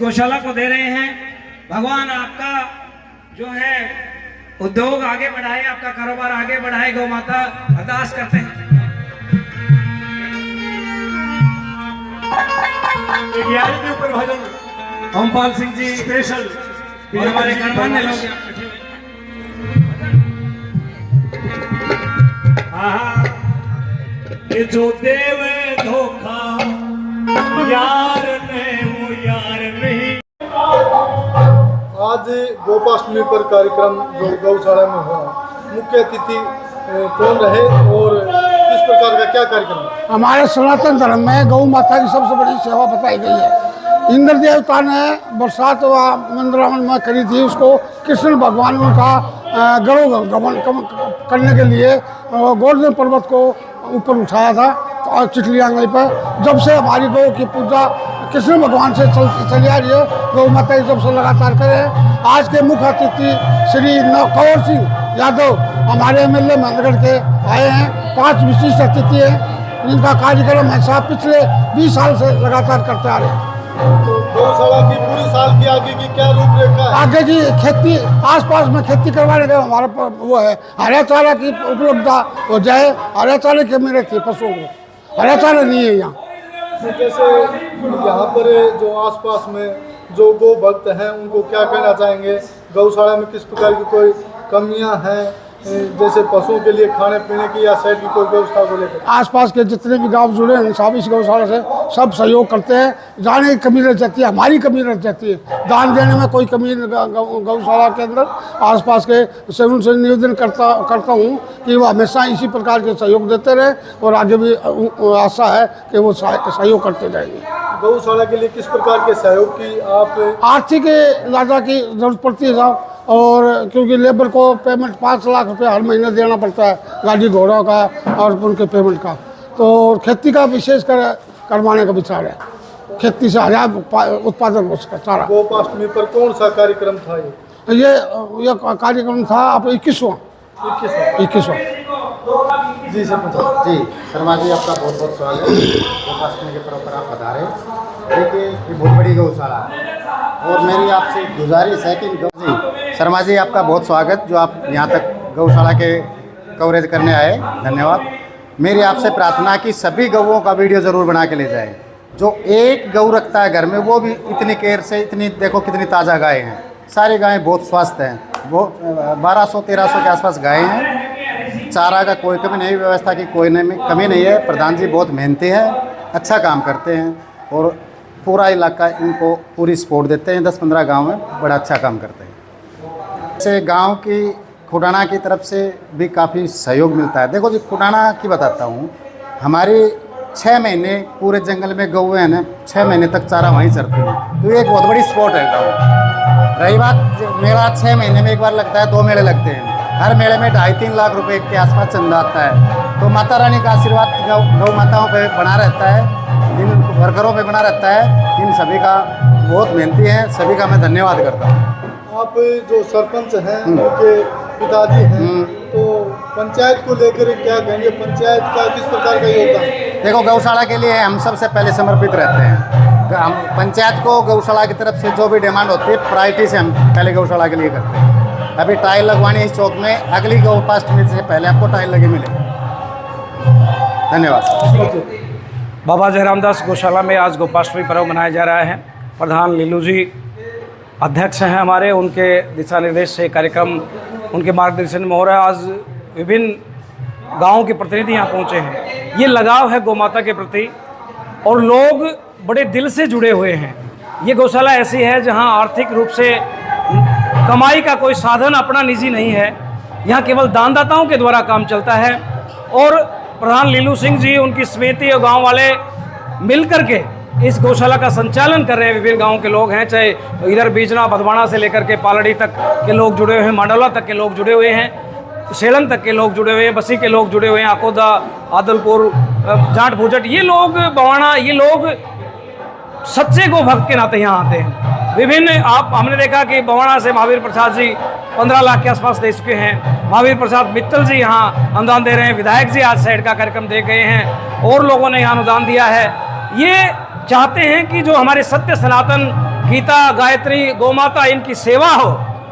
गौशाला को दे रहे हैं। भगवान आपका जो है उद्योग आगे बढ़ाए, आपका कारोबार आगे बढ़ाए, गौ माता अरदास करते हैं। के ऊपर भजन ओमपाल सिंह जी स्पेशल और हमारे गणमान्य लोग ये जो देवे धोखा यार ने वो यार नहीं। आज गोपाष्टमी पर कार्यक्रम जो गौशाला में हुआ, मुख्य अतिथि कौन रहे और किस प्रकार का क्या कार्यक्रम? हमारे सनातन धर्म में गौ माता की सबसे बड़ी सेवा बताई गई है। इंद्र देवता ने बरसात व मंदरावन में करी थी, उसको कृष्ण भगवान उनका गरुड़ गमन करने के लिए गोवर्धन पर्वत को ऊपर उठाया था और चिटली आंगली पर। जब से हमारी गौ की पूजा कृष्ण भगवान से चली आ रही है, गौ माता की जब से लगातार करें। आज के मुख्य अतिथि श्री कंवर सिंह यादव हमारे MLA महेंद्रगढ़ के आए हैं। 5 विशिष्ट अतिथि हैं जिनका कार्यक्रम है साहब पिछले 20 साल से लगातार करते आ रहे हैं। तो गौशाला की पूरी साल की आगे की क्या रूपरेखा है? आगे की खेती, आसपास में खेती करवाने का हमारा वो है, हरा चारा की उपलब्धता हो जाए। हरा चारे की कमी रहती है पशुओं को, हरा चारा नहीं है यहाँ। तो जैसे यहाँ पर जो आसपास में जो गौ भक्त हैं उनको क्या कहना चाहेंगे? गौशाला में किस प्रकार की कोई कमियाँ हैं, जैसे पशुओं के लिए खाने पीने की या शेड की कोई व्यवस्था को लेकर? आसपास के जितने भी गांव जुड़े हैं सब इस गौशाला से सब सहयोग करते हैं। जाने की कमी रह जाती है, हमारी कमी रह जाती है, दान देने में कोई कमी गौशाला के अंदर आसपास के से उनसे निवेदन करता हूँ कि वो हमेशा इसी प्रकार के सहयोग देते रहे और आगे भी आशा है कि वो सहयोग करते रहेंगे। गौशाला के लिए किस प्रकार के सहयोग की आप आर्थिक लाजा की जरूरत पड़ती है साहब, और क्योंकि लेबर को पेमेंट 5 लाख रुपये हर महीने देना पड़ता है, गाड़ी घोड़ा का और उनके पेमेंट का। तो खेती का विशेष करवाने का विचार है, खेती से हरा उत्पादन हो सका चारा। गोपाष्टमी पर कौन सा कार्यक्रम था ये कार्यक्रम था आप 21वां जी शर्मा जी, आपका बहुत बहुत स्वागत है। गोपाष्टमी के पर्व पर आप पधारे। देखिए ये बहुत बड़ी गौशाला है और मेरी आपसे गुजारिश है कि शर्मा जी आपका बहुत स्वागत जो आप यहाँ तक गौशाला के कवरेज करने आए, धन्यवाद। मेरी आपसे प्रार्थना कि सभी गौओं का वीडियो ज़रूर बना के ले जाएं। जो एक गौ रखता है घर में वो भी इतनी केयर से, इतनी देखो कितनी ताज़ा गायें हैं, सारी गायें बहुत स्वस्थ हैं, बहुत 1200-1300 के आसपास गायें हैं। चारा का कोई कमी नहीं, व्यवस्था की कोई कमी नहीं है। प्रधान जी बहुत मेहनती हैं, अच्छा काम करते हैं और पूरा इलाका इनको पूरी सपोर्ट देते हैं। 10-15 गाँव में बड़ा अच्छा काम करते हैं। से गांव की खुडाना की तरफ से भी काफ़ी सहयोग मिलता है। देखो जी खुडाना की बताता हूँ, हमारी 6 महीने पूरे जंगल में गौएं हैं ना, 6 महीने तक चारा वहीं चरती हैं। तो ये एक बहुत बड़ी स्पॉट है गाँव। रही बात मेला, 6 महीने में एक बार लगता है, 2 मेले लगते हैं। हर मेले में 2.5-3 लाख रुपए के आसपास चंदा आता है। तो माता रानी का आशीर्वाद गौ माताओं पर बना रहता है, इन वर्करों पर बना रहता है। इन सभी का बहुत मेहनती है, सभी का मैं धन्यवाद करता हूँ। आप जो सरपंच हैं उनके पिताजी हैं, तो पंचायत को लेकर क्या कहेंगे? पंचायत का किस प्रकार का योगदान? देखो गौशाला के लिए हम सबसे पहले समर्पित रहते हैं। हम पंचायत को गौशाला की तरफ से जो भी डिमांड होती है प्रायोरिटी से हम पहले गौशाला के लिए करते हैं। अभी टाइल लगवानी है इस चौक में, अगली गोपाष्टमी से पहले आपको टाइल लगे मिलेगी। धन्यवाद। बाबा जयराम दास गौशाला में आज गोपाष्टमी पर्व मनाया जा रहा है। प्रधान लीलू जी अध्यक्ष हैं हमारे, उनके दिशा निर्देश से कार्यक्रम उनके मार्गदर्शन में हो रहा है। आज विभिन्न गाँव के प्रतिनिधि यहाँ पहुँचे हैं। ये लगाव है गौ माता के प्रति और लोग बड़े दिल से जुड़े हुए हैं। ये गौशाला ऐसी है जहाँ आर्थिक रूप से कमाई का कोई साधन अपना निजी नहीं है, यहाँ केवल दानदाताओं के द्वारा काम चलता है। और प्रधान लीलू सिंह जी, उनकी समिति और गाँव वाले मिलकर के इस गौशाला का संचालन कर रहे हैं। विभिन्न गांव के लोग हैं, चाहे इधर बीजना भदवाना से लेकर के पालड़ी तक के लोग जुड़े हुए हैं, मांडोला तक के लोग जुड़े हुए हैं, सेलम तक के लोग जुड़े हुए हैं, बसी के लोग जुड़े हुए हैं, अकोदा, आदलपुर, जाट भूजट, ये लोग बवाना, ये लोग सच्चे गो भक्त के नाते यहाँ आते हैं। विभिन्न हमने देखा कि बवाना से महावीर प्रसाद जी 15 लाख के आसपास दे चुके हैं। महावीर प्रसाद मित्तल जी यहाँ अनुदान दे रहे हैं। विधायक जी आज साइड का कार्यक्रम दे गए हैं और लोगों ने यहाँ अनुदान दिया है। ये चाहते हैं कि जो हमारे सत्य सनातन गीता गायत्री गौ माता इनकी सेवा हो,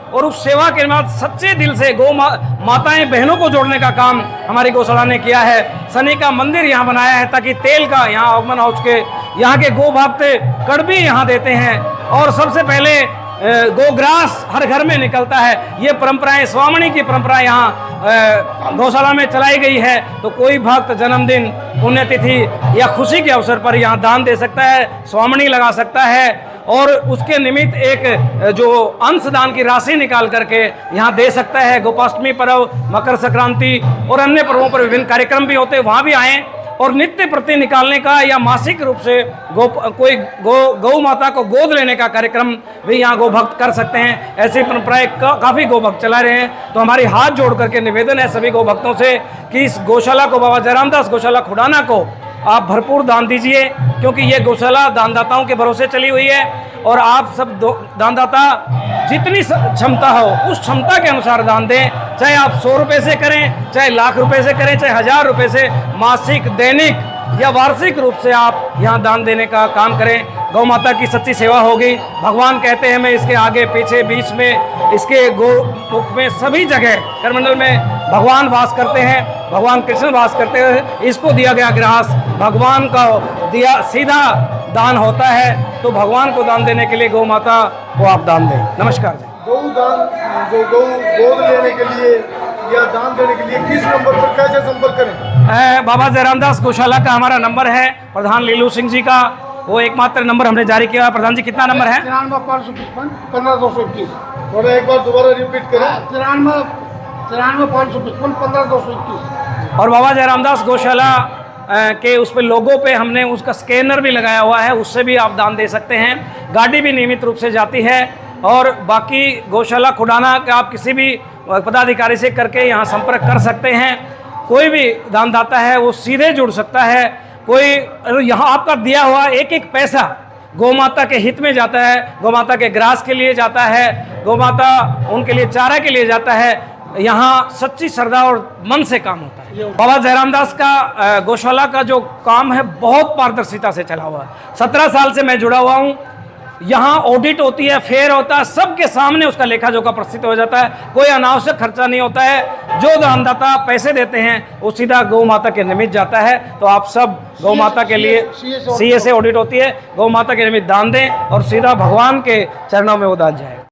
और उस सेवा के बाद सच्चे दिल से गौ माताएं बहनों को जोड़ने का काम हमारी गौशाला ने किया है। शनि का मंदिर यहाँ बनाया है ताकि तेल का यहाँ आगमन हाउस के यहाँ के गो भक्त कड़बी यहाँ देते हैं, और सबसे पहले गोग्रास हर घर में निकलता है। ये परंपराएं स्वामणी की परंपरा यहाँ गौशाला में चलाई गई है। तो कोई भक्त जन्मदिन, पुण्यतिथि या खुशी के अवसर पर यहाँ दान दे सकता है, स्वामणी लगा सकता है, और उसके निमित्त एक जो अंशदान की राशि निकाल करके यहाँ दे सकता है। गोपाष्टमी पर्व, मकर संक्रांति और अन्य पर्वों पर विभिन्न कार्यक्रम भी होते हैं, वहाँ भी आएँ और नित्य प्रति निकालने का या मासिक रूप से गौ माता को गोद लेने का कार्यक्रम भी यहाँ गौ भक्त कर सकते हैं। ऐसी परंपराएं काफ़ी गौ भक्त चला रहे हैं। तो हमारी हाथ जोड़ करके निवेदन है सभी गौ भक्तों से कि इस गौशाला को, बाबा जयराम दास गौशाला खुडाना को आप भरपूर दान दीजिए, क्योंकि ये गौशाला दानदाताओं के भरोसे चली हुई है, और आप सब दानदाता जितनी क्षमता हो उस क्षमता के अनुसार दान दें। चाहे आप 100 रुपये से करें, चाहे लाख रुपए से करें, चाहे 1000 रुपये से, मासिक, दैनिक या वार्षिक रूप से आप यहाँ दान देने का काम करें। गौ माता की सच्ची सेवा होगी। भगवान कहते हैं मैं इसके आगे पीछे बीच में, इसके गो मुख में, सभी जगह करमंडल में भगवान वास करते हैं, भगवान कृष्ण वास करते हैं। इसको दिया गया ग्रास भगवान का दिया सीधा दान होता है। तो भगवान को दान देने के लिए गौ माता को आप दान दें। नमस्कार जी। गौ दान, जो गौ गोद लेने के लिए या दान देने के लिए किस नंबर पर कैसे संपर्क करें? बाबा जयराम दास गौशाला का हमारा नंबर है, प्रधान लीलू सिंह जी का वो एकमात्र नंबर हमने जारी किया। प्रधान जी कितना नंबर है? 93 555 15 221। थोड़ा एक बार दोबारा रिपीट करें। 93 555 15 221। और बाबा जयराम दास गौशाला के उस पर लोगों पे हमने उसका स्कैनर भी लगाया हुआ है, उससे भी आप दान दे सकते हैं। गाड़ी भी नियमित रूप से जाती है। और बाकी गौशाला खुडाना का आप किसी भी पदाधिकारी से करके यहाँ संपर्क कर सकते हैं। कोई भी दानदाता है वो सीधे जुड़ सकता है। कोई यहाँ आपका दिया हुआ एक एक पैसा गौ माता के हित में जाता है, गौ माता के ग्रास के लिए जाता है, गौ माता उनके लिए चारा के लिए जाता है। यहाँ सच्ची श्रद्धा और मन से काम होता है। बाबा जयराम दास का गौशाला का जो काम है बहुत पारदर्शिता से चला हुआ है। 17 साल से मैं जुड़ा हुआ हूँ। यहाँ ऑडिट होती है, फेयर होता है, सबके सामने उसका लेखा जोखा प्रस्तुत हो जाता है। कोई अनावश्यक खर्चा नहीं होता है। जो दानदाता पैसे देते हैं वो सीधा गौ माता के निमित्त जाता है। तो आप सब गौ माता के लिए CA से ऑडिट होती है, गौ माता के निमित्त दान दें और सीधा भगवान के चरणों में वो दान जाए।